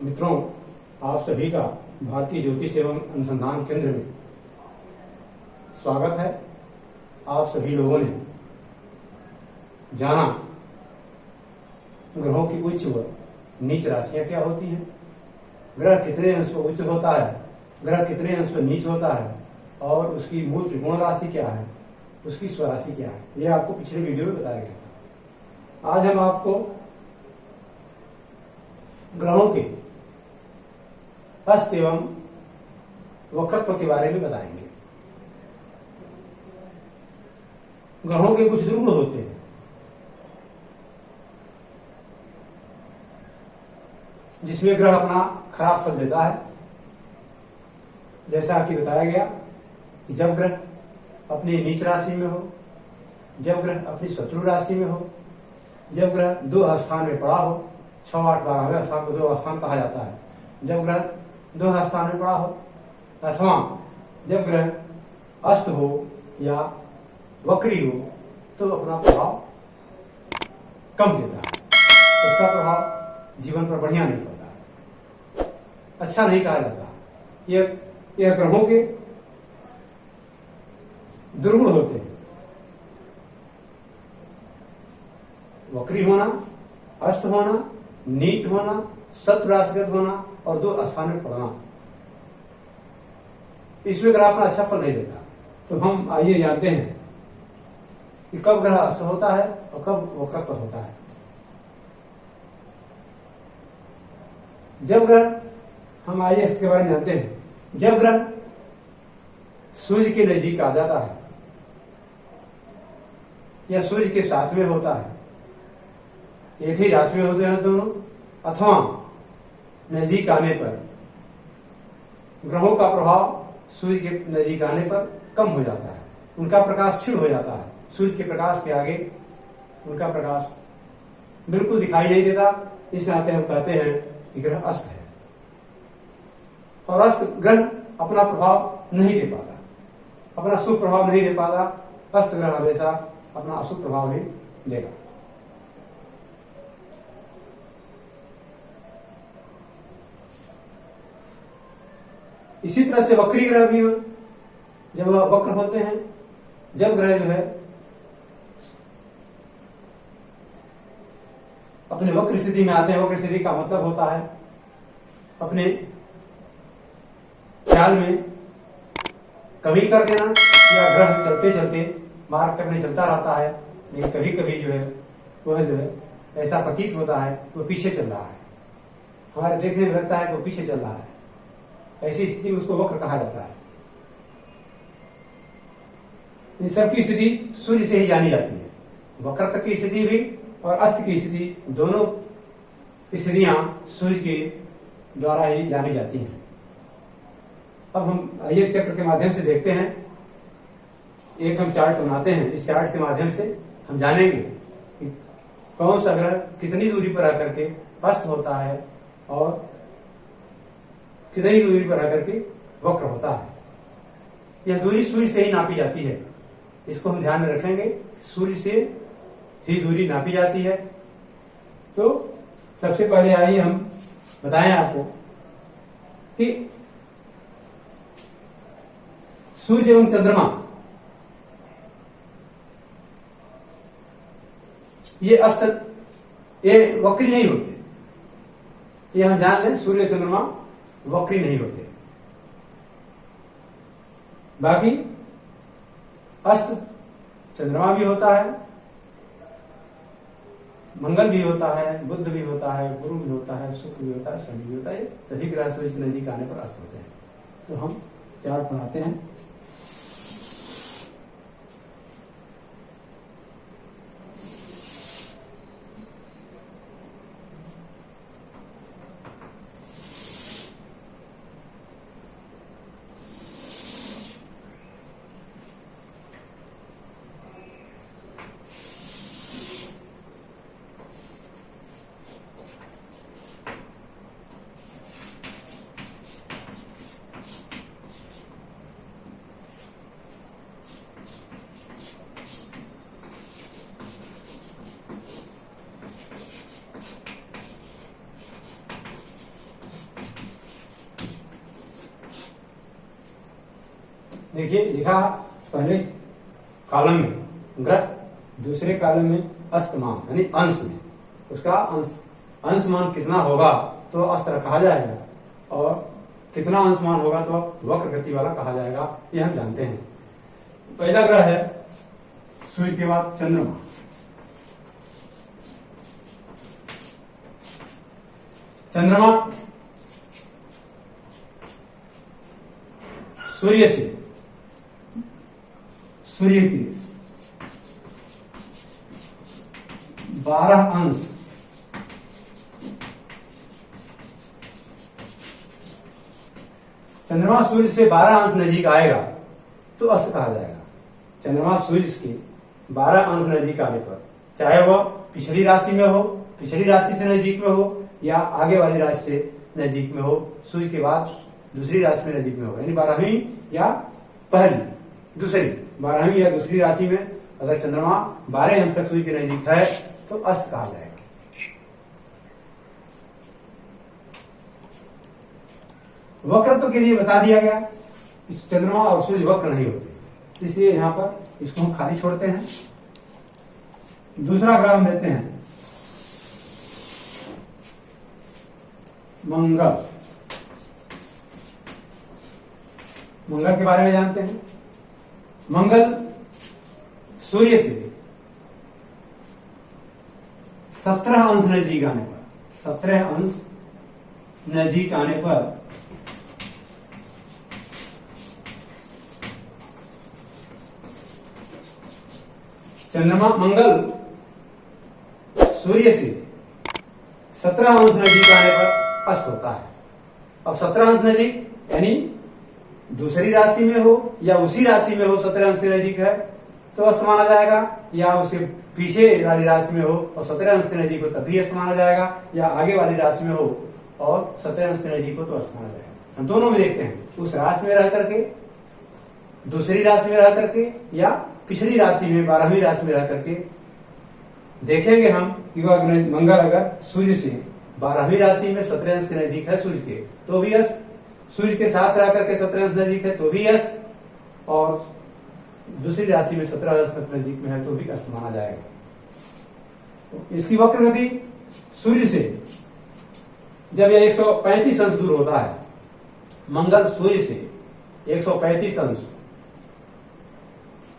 मित्रों, आप सभी का भारतीय ज्योतिष एवं अनुसंधान केंद्र में स्वागत है। आप सभी लोगों ने जाना ग्रहों की उच्च व नीच राशियां क्या होती हैं, ग्रह कितने अंश पर उच्च होता है, ग्रह कितने अंश पर नीच होता है और उसकी मूल त्रिकोण राशि क्या है, उसकी स्वराशि क्या है, यह आपको पिछले वीडियो में बताया गया था। आज हम आपको ग्रहों के अस्त एवं वक्रत्व के बारे में बताएंगे। ग्रहों के कुछ दुर्गुण होते हैं, जिसमें ग्रह अपना खराब फल देता है। जैसा कि बताया गया कि जब ग्रह अपनी नीच राशि में हो, जब ग्रह अपनी शत्रु राशि में हो, जब ग्रह दो स्थान में पड़ा हो, 6, 8, 12वें स्थान को दो स्थान कहा जाता है। जब ग्रह दो स्थान में पड़ा हो अथवा जब ग्रह अस्त हो या वक्री हो तो अपना प्रभाव कम देता है, उसका प्रभाव जीवन पर बढ़िया नहीं पड़ता, अच्छा नहीं कहा जाता। यह ग्रहों के दुर्गुण होते हैं। वक्री होना, अस्त होना, नीच होना, शत्रु राशिगत होना और दो स्थान में पड़ना, इसमें ग्रह अपना अच्छा फल नहीं देता। तो हम आइए जानते हैं कि कब ग्रह अस्त होता है और कब वक्रत्व होता है। जब ग्रह, हम आइए इसके बारे में जानते हैं। जब ग्रह सूर्य के नजदीक आ जाता है या सूर्य के साथ में होता है, एक ही राशि में होते हैं दोनों, अथवा नजदीक आने पर ग्रहों का प्रभाव सूर्य के नजदीक आने पर कम हो जाता है, उनका प्रकाश क्षीण हो जाता है। सूर्य के प्रकाश के आगे उनका प्रकाश बिल्कुल दिखाई नहीं देता। इस नाते हम कहते हैं कि ग्रह अस्त है। और अस्त ग्रह अपना प्रभाव नहीं दे पाता, अपना शुभ प्रभाव नहीं दे पाता। अस्त ग्रह हमेशा अपना अशुभ प्रभाव ही देगा। इसी तरह से वक्री ग्रह भी हो, जब वह वक्र होते हैं, जब ग्रह जो है अपने वक्र स्थिति में आते हैं। वक्र स्थिति का मतलब होता है अपने चाल में कमी कर देना, या ग्रह चलते चलते मार्ग पर नहीं चलता रहता है, लेकिन कभी कभी जो है वह जो है ऐसा प्रतीत होता है वो पीछे चल रहा है, हमारे देखने में लगता है कि वो पीछे चल रहा है। ऐसी स्थिति में उसको वक्र कहा जाता है। इन सब की स्थिति सूर्य से ही जानी जाती है। वक्रत्व की स्थिति भी और अस्त की स्थिति, दोनों स्थितियां सूर्य के द्वारा ही जानी जाती हैं। अब हम आइए चक्र के माध्यम से देखते हैं। एक हम चार्ट बनाते हैं। इस चार्ट के माध्यम से हम जानेंगे कि कौन सा ग्रह कितनी दूरी पर आकर के अस्त होता है और कितनी दूरी पर आकर के वक्र होता है। यह दूरी सूर्य से ही नापी जाती है, इसको हम ध्यान में रखेंगे। सूर्य से ही दूरी नापी जाती है। तो सबसे पहले आइए हम बताएं आपको कि सूर्य एवं चंद्रमा ये अस्त, ये वक्री नहीं होते। ये हम जान लें, सूर्य चंद्रमा वक्री नहीं होते। बाकी अस्त चंद्रमा भी होता है, मंगल भी होता है, बुध भी होता है, गुरु भी होता है, शुक्र भी होता है, शनि भी होता है। सभी ग्रह सूर्य के नजदीक आने पर अस्त होते हैं। तो हम चार्ट बनाते हैं। देखिए लिखा पहले कॉलम में ग्रह, दूसरे कॉलम में अस्तमान यानी अंश में, उसका अंशमान कितना होगा तो अस्त्र कहा जाएगा, और कितना अंशमान होगा तो वक्र गति वाला कहा जाएगा, ये हम जानते हैं। पहला ग्रह है सूर्य के बाद चंद्रमा। चंद्रमा सूर्य की 12 अंश चंद्रमा सूर्य से 12 अंश नजीक आएगा तो अस्त कहा जाएगा। चंद्रमा सूर्य के 12 अंश नजीक आने पर, चाहे वह पिछली राशि में हो, पिछली राशि से नजीक में हो, या आगे वाली राशि से नजीक में हो, सूर्य के बाद दूसरी राशि में नजीक में हो, यानी 12वीं या दूसरी 12वीं या दूसरी राशि में अगर चंद्रमा 12 अंश तक सूर्य के नजीक है तो अस्त कहा जाएगा। वक्रत्व के लिए बता दिया गया, इस चंद्रमा और सूर्य वक्र नहीं होते, इसलिए यहां पर इसको हम खाली छोड़ते हैं। दूसरा ग्रह हम लेते हैं मंगल। मंगल के बारे में जानते हैं। मंगल सूर्य से 17 अंश नजदीक आने पर, 17 अंश नजदीक आने पर चंद्रमा मंगल सूर्य से 17 अंश नजदीक आने पर अस्त होता है। अब 17 अंश नजदीक यानी दूसरी राशि में हो या उसी राशि में हो, 17 अंश के नजदीक है तो अस्त माना जाएगा, या उसके पीछे वाली राशि में हो और 17 अंश के नजदीक हो तब भी अस्त माना जाएगा, या आगे वाली राशि में हो और 17 अंश के नजदीक हो तो अस्त माना जाएगा। हम दोनों में देखते हैं, उस राशि में रह करके, दूसरी राशि में रह करके, या पिछली राशि में 12वीं राशि में रह करके देखेंगे हम कि वह मंगल अगर सूर्य से 12वीं राशि में 17 अंश के नजदीक है सूर्य के तो भी अस्त, सूर्य के साथ रह करके 17 अंश नजदीक है तो भी अस्त, और दूसरी राशि में 17 अंश तक नजदीक में है तो भी अस्त माना जाएगा। तो इसकी वक्र गति सूर्य से जब यह 135 अंश दूर होता है, मंगल सूर्य से 135 अंश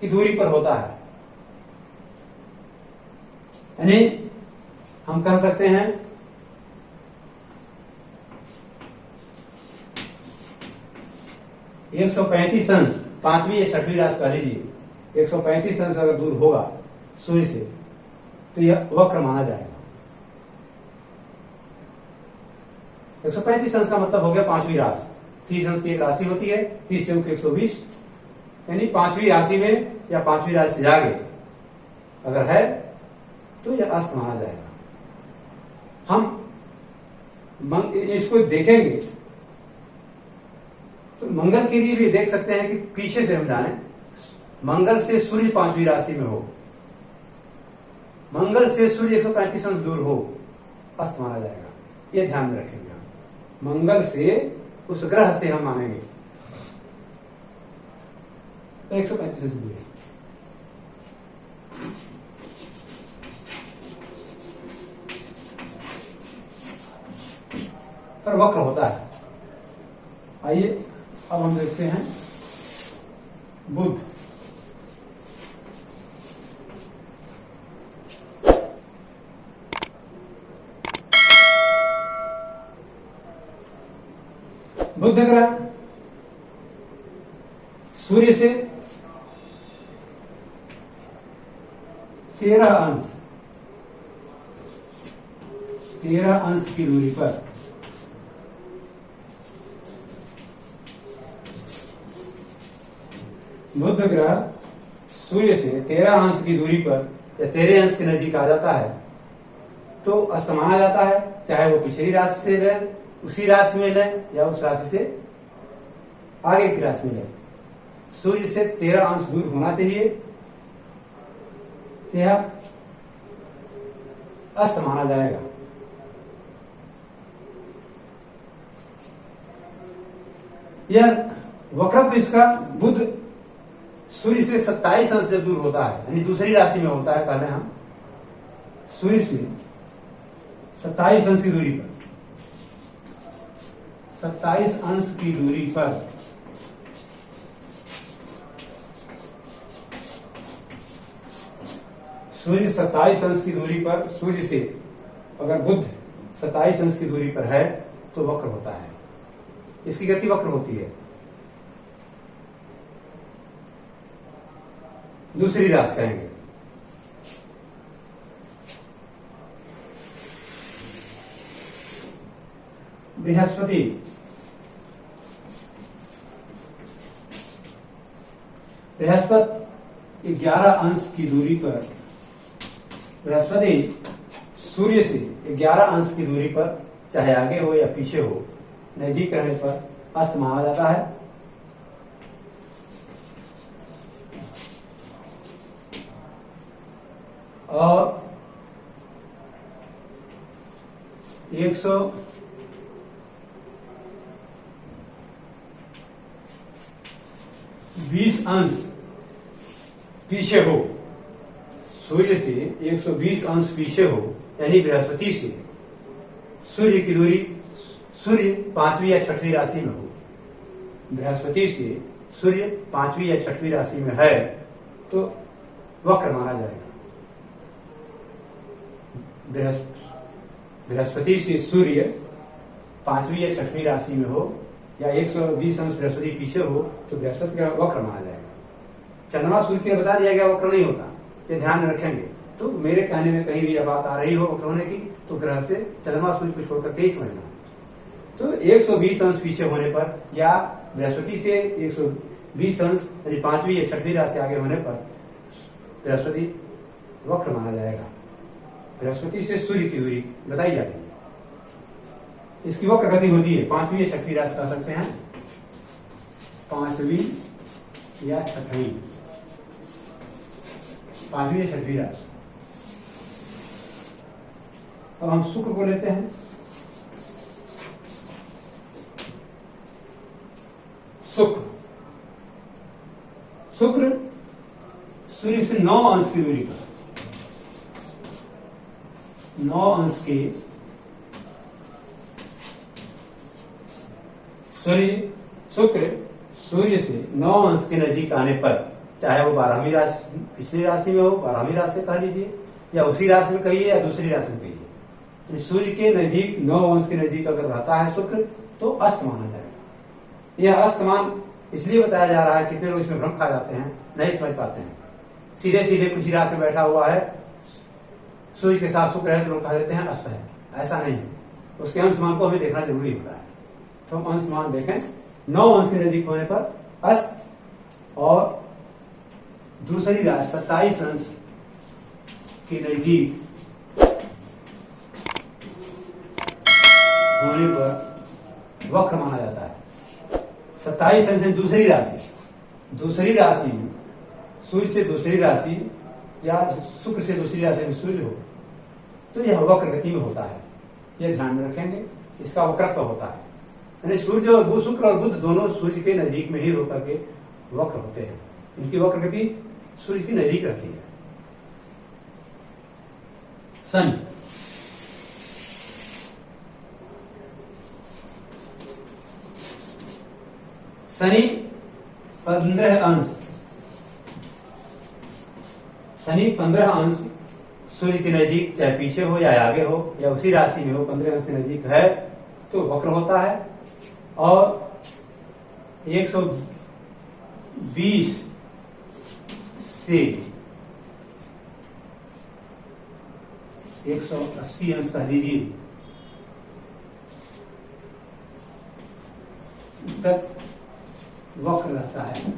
की दूरी पर होता है, यानी हम कह सकते हैं एक 135 अंश, 5वीं या 6वीं राशि कह लीजिए, 135 अंश अगर दूर होगा सूर्य से तो यह वक्र माना जाएगा। 135 अंश का मतलब हो गया 5वीं राशि, 30 अंश की एक राशि होती है, 30 से 120, यानी 5वीं राशि में या 5वीं राशि से आगे अगर है तो यह अस्त माना जाएगा। हम इसको देखेंगे तो मंगल के लिए भी देख सकते हैं कि पीछे से हम जाने, मंगल से सूर्य 5वीं राशि में हो, मंगल से सूर्य 135 अंश दूर हो, अस्त माना जाएगा। यह ध्यान में रखेंगे हम, मंगल से उस ग्रह से हम मानेंगे 135 अंश दूर। पर वक्र होता है। आइए अब हम देखते हैं बुध। बुध ग्रह सूर्य से 13 अंश की दूरी पर बुध ग्रह सूर्य से 13 अंश की दूरी पर या 13 अंश के नजदीक आ जाता है तो अस्त माना जाता है, चाहे वो पिछली राशि से लें, उसी राशि में लें, या उस राशि से आगे की राशि में लें। सूर्य से 13 अंश दूर होना चाहिए, यह अस्त माना जाएगा। यह वक्रत्व इसका बुध सूर्य से 27 अंश जब दूर होता है, यानी दूसरी राशि में होता है, कहले हम सूर्य से 27 अंश की दूरी पर, 27 अंश की दूरी पर सूर्य 27 अंश की दूरी पर सूर्य से अगर बुध 27 अंश की दूरी पर है तो वक्र होता है। इसकी गति वक्र होती है। दूसरी राशि कहेंगे बृहस्पति। बृहस्पति 11 अंश की दूरी पर, बृहस्पति सूर्य से 11 अंश की दूरी पर, चाहे आगे हो या पीछे हो, नजदीक रहने पर अस्त माना जाता है। और 120 अंश पीछे हो, सूर्य से 120 अंश पीछे हो, यानी बृहस्पति से सूर्य की दूरी, सूर्य 5वीं या 6वीं राशि में हो, बृहस्पति से सूर्य 5वीं या 6वीं राशि में है तो वक्र माना जाएगा। बृहस्पति से सूर्य 5वीं या 6वीं राशि में हो या 120 अंश बृहस्पति पीछे हो तो बृहस्पति का वक्र माना जाएगा। चंद्रमा सूर्य के बता दिया गया वक्र नहीं होता, ये ध्यान में रखेंगे। तो मेरे कहने में कहीं भी यह बात आ रही हो वक्र होने की तो ग्रह से चंद्रमा सूर्य को छोड़कर के ही समझना। तो 120 अंश पीछे होने पर या बृहस्पति से 120 अंश यानी 5वीं या 6वीं राशि आगे होने पर बृहस्पति वक्र माना जाएगा। बृहस्पति से सूर्य की दूरी बताई जा रही है, इसकी वक्र गति होती है। 5वीं या 6वीं राशि कह सकते हैं, 5वीं या 6वीं, 5वीं या 6वीं राशि। अब हम शुक्र को लेते हैं। शुक्र सूर्य से 9 अंश की दूरी पर, 9 अंश के शुक्र सूर्य से 9 अंश के नजदीक आने पर, चाहे वो 12वीं राशि पिछली राशि में हो, 12वीं राशि कह लीजिए या उसी राशि में कहिए या दूसरी राशि में कहिए, सूर्य के नजदीक 9 अंश के नजदीक अगर रहता है शुक्र तो अस्त माना जाएगा। यह अस्तमान इसलिए बताया जा रहा है, कितने लोग इसमें भ्रम खा जाते हैं, नहीं समझ पाते हैं। सीधे सीधे कुछ राशि में बैठा हुआ है, सूर्य के साथ शुक्र है तो लोग कह देते हैं अस्त है। ऐसा नहीं है, उसके अंशमान को हमें देखना जरूरी होता है। तो हम अंशमान देखें, 9 अंश के नजदीक होने पर अस्त, और दूसरी राशि 27 अंश के नजदीक होने पर वक्र माना जाता है। 27 अंश दूसरी राशि में सूर्य से दूसरी राशि या शुक्र से दूसरी राशि में सूर्य हो तो यह वक्र गति में होता है। यह ध्यान में रखेंगे, इसका वक्रत्व होता है। यानी सूर्य और शुक्र और बुध दोनों सूर्य के नजदीक में ही होकर के वक्र होते हैं। इनकी वक्र गति सूर्य की नजदीक रहती है। शनि शनि 15 अंश सूर्य के नजदीक, चाहे पीछे हो या आगे हो या उसी राशि में हो, 15 अंश के नजदीक है तो वक्र होता है। और 120 से 180 अंश कह लीजिए तक वक्र रहता है।